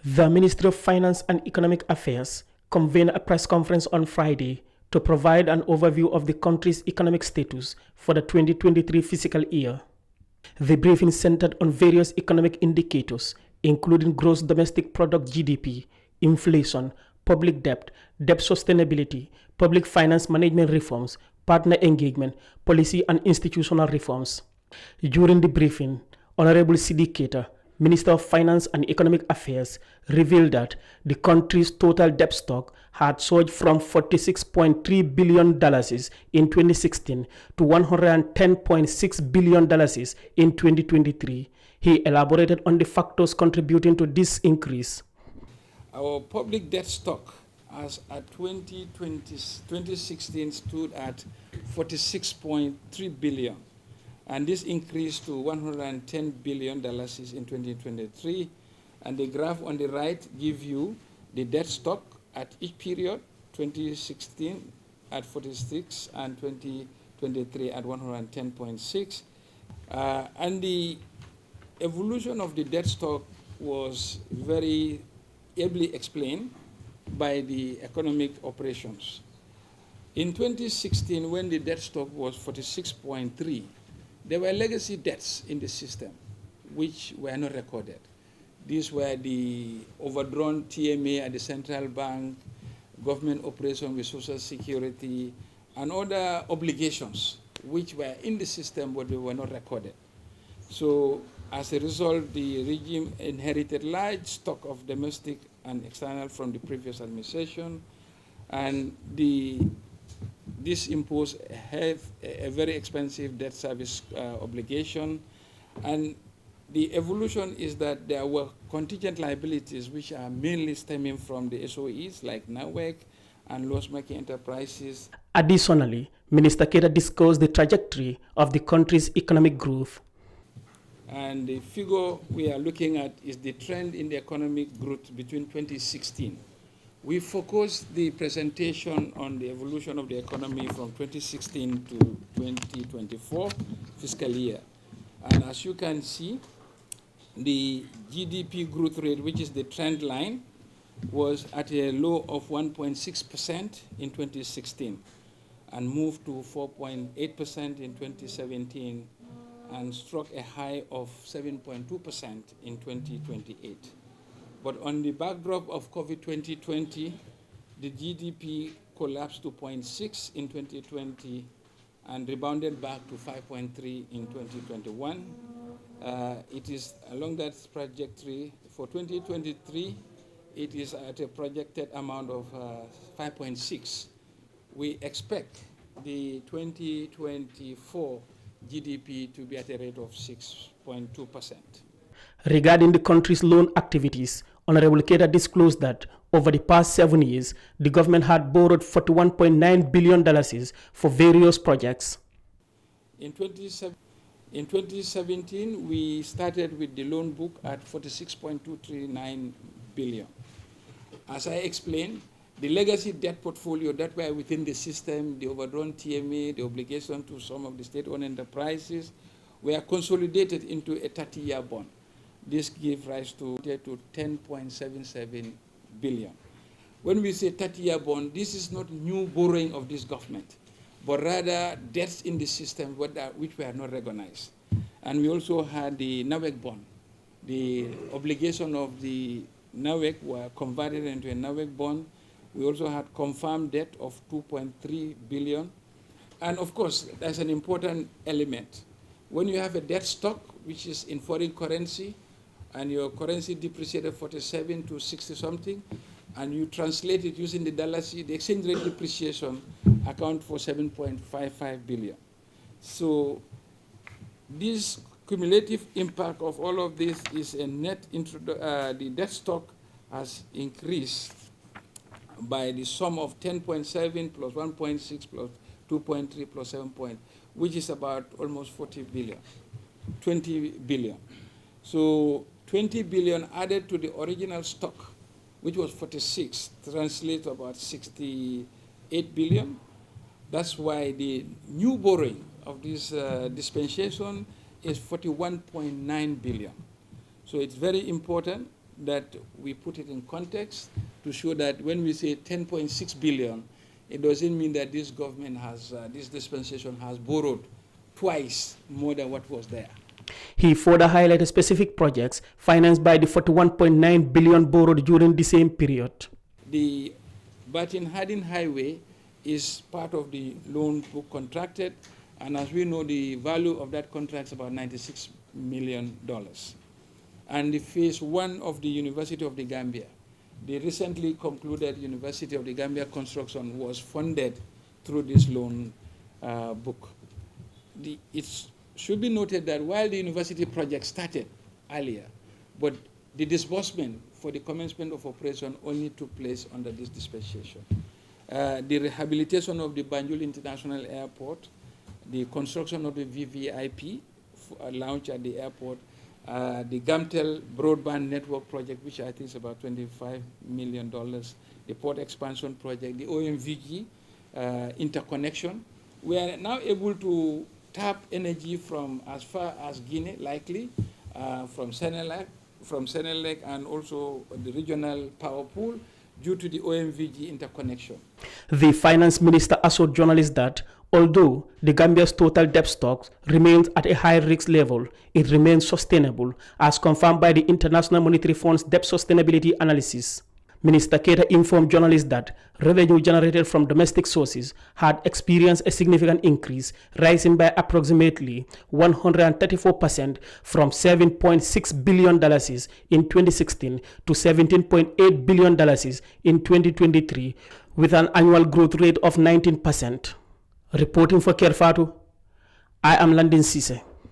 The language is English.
The Ministry of Finance and Economic Affairs convened a press conference on Friday to provide an overview of the country's economic status for the 2023 fiscal year. The briefing centered on various economic indicators, including gross domestic product (GDP), inflation, public debt, debt sustainability, public finance management reforms, partner engagement, policy and institutional reforms. During the briefing, Honorable Sidi Keita, Minister of Finance and Economic Affairs, revealed that the country's total debt stock had surged from $46.3 billion in 2016 to $110.6 billion in 2023. He elaborated on the factors contributing to this increase. Our public debt stock as at 2016 stood at $46.3 billion. And this increased to $110 billion in 2023. And the graph on the right gives you the debt stock at each period, 2016 at 46 and 2023 at 110.6. And the evolution of the debt stock was very ably explained by the economic operations. In 2016, when the debt stock was 46.3, there were legacy debts in the system which were not recorded. These were the overdrawn TMA at the central bank, government operation with social security, and other obligations which were in the system but they were not recorded. So as a result, the regime inherited large stock of domestic and external from the previous administration, and this imposed a very expensive debt service obligation. And the evolution is that there were contingent liabilities which are mainly stemming from the SOEs like NAWEC and loss-making enterprises. Additionally, Minister Keita discussed the trajectory of the country's economic growth. And the figure we are looking at is the trend in the economic growth between 2016. We focused the presentation on the evolution of the economy from 2016 to 2024 fiscal year. And as you can see, the GDP growth rate, which is the trend line, was at a low of 1.6% in 2016 and moved to 4.8% in 2017 and struck a high of 7.2% in 2028. But on the backdrop of COVID 2020, the GDP collapsed to 0.6 in 2020 and rebounded back to 5.3 in 2021. It is along that trajectory. For 2023, it is at a projected amount of 5.6. We expect the 2024 GDP to be at a rate of 6.2%. Regarding the country's loan activities, Honorable Keita disclosed that over the past 7 years, the government had borrowed $41.9 billion for various projects. In 2017, we started with the loan book at $46.239 billion. As I explained, the legacy debt portfolio that were within the system, the overdrawn TMA, the obligation to some of the state-owned enterprises, were consolidated into a 30-year bond. This gave rise to $10.77 billion. When we say 30-year bond, this is not new borrowing of this government, but rather debts in the system which were not recognized. And we also had the NAWEC bond. The obligation of the NAWEC were converted into a NAWEC bond. We also had confirmed debt of $2.3 billion. And of course, there's an important element. When you have a debt stock, which is in foreign currency, and your currency depreciated 47 to 60 something, and you translate it using the dollar, the exchange rate depreciation account for $7.55 billion. So this cumulative impact of all of this is a net, the debt stock has increased by the sum of 10.7 plus 1.6 plus 2.3 plus 7 which is about almost 20 billion. So 20 billion added to the original stock, which was 46, translates to about 68 billion. That's why the new borrowing of this dispensation is 41.9 billion. So it's very important that we put it in context to show that when we say 10.6 billion, it doesn't mean that this government has, this dispensation has borrowed twice more than what was there. He further highlighted specific projects financed by the 41.9 billion borrowed during the same period. The Batin-Hardin Highway is part of the loan book contracted, and as we know, the value of that contract is about $96 million. And the phase 1 of the University of the Gambia, the recently concluded University of the Gambia construction, was funded through this loan book. It should be noted that while the university project started earlier, but the disbursement for the commencement of operation only took place under this dispensation. The rehabilitation of the Banjul International Airport, the construction of the VVIP launch at the airport, the Gamtel broadband network project, which I think is about $25 million, the port expansion project, the OMVG interconnection. We are now able to tap energy from as far as Guinea, likely, from Senelec, and also the regional power pool due to the OMVG interconnection. The finance minister assured journalists that although the Gambia's total debt stock remains at a high risk level, it remains sustainable, as confirmed by the International Monetary Fund's debt sustainability analysis. Minister Keita informed journalists that revenue generated from domestic sources had experienced a significant increase, rising by approximately 134% from $7.6 billion in 2016 to $17.8 billion in 2023, with an annual growth rate of 19%. Reporting for Kerfatu, I am Landin Sise.